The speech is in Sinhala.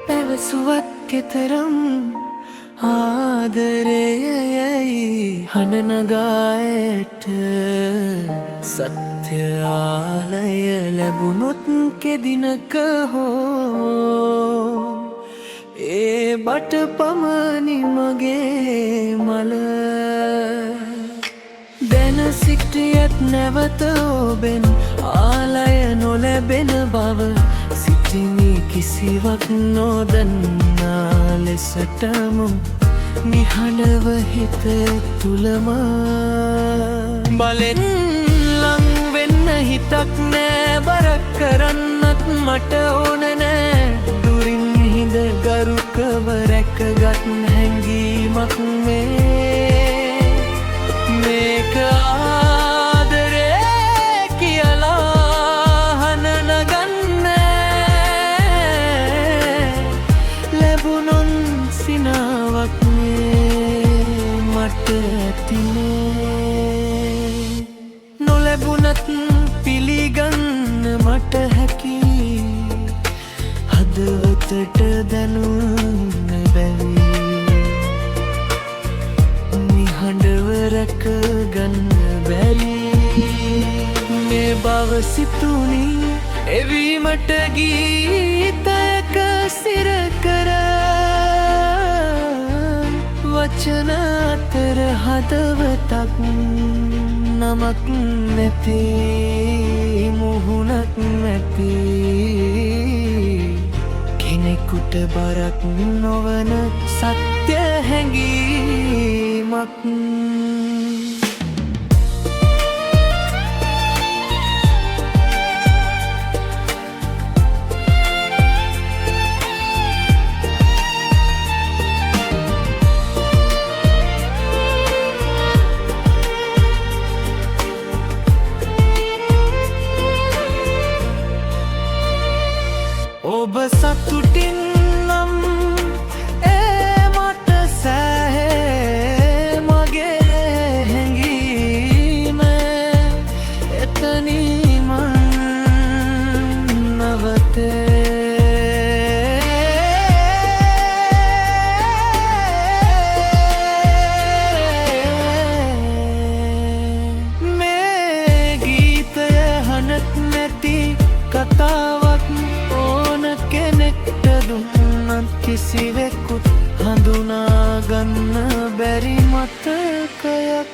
පැවසුවත් කෙතරම් ආදරයයි හඬනගායට සත්‍ය ආලය ලැබුණොත් කෙදිනක හෝ ඒ බට පමණි මගේ මල දැන සිටියත් නැවත ඔබෙන් ආලය නොලැබෙන බව සිටිමි කිසිවක් නොදන්නා ලෙසටම නිහඬව හිත තුළම බලෙන් ලං වෙන්න හිතක් නෑ බරක් කරන්නත් මට ඕන නෑ දුරින් හිඳ ගරුකව රැකගත් හැඟීමක් මේක ආදරේ කියලා හනනගන්න ලැබුණොන් සිනාවක් මට ඇතිනේ නොලැබුණත් පිළිගන්න මට හැකි හදවතට දැනුන්න බැරි නිහඬව රැකගන්න බැරි මේ බව සිතුනි එවීමට ගීතයක සිර කර වචන අතර හදවතක් නමක් නැති මුහුණක් නැති කෙනෙකුට බරක් නොවන සත්‍ය හැඟීමක් ඔබ සතුටින් නම් මට සෑහේ මගේ හැඟීම එතනිම නවතේ මේ ගීතය හනත් නැති කතාවක් කෙනෙක්ට දුන්නත් කිසිවෙකුත් හඳුනාගන්න බැරි මතකයක්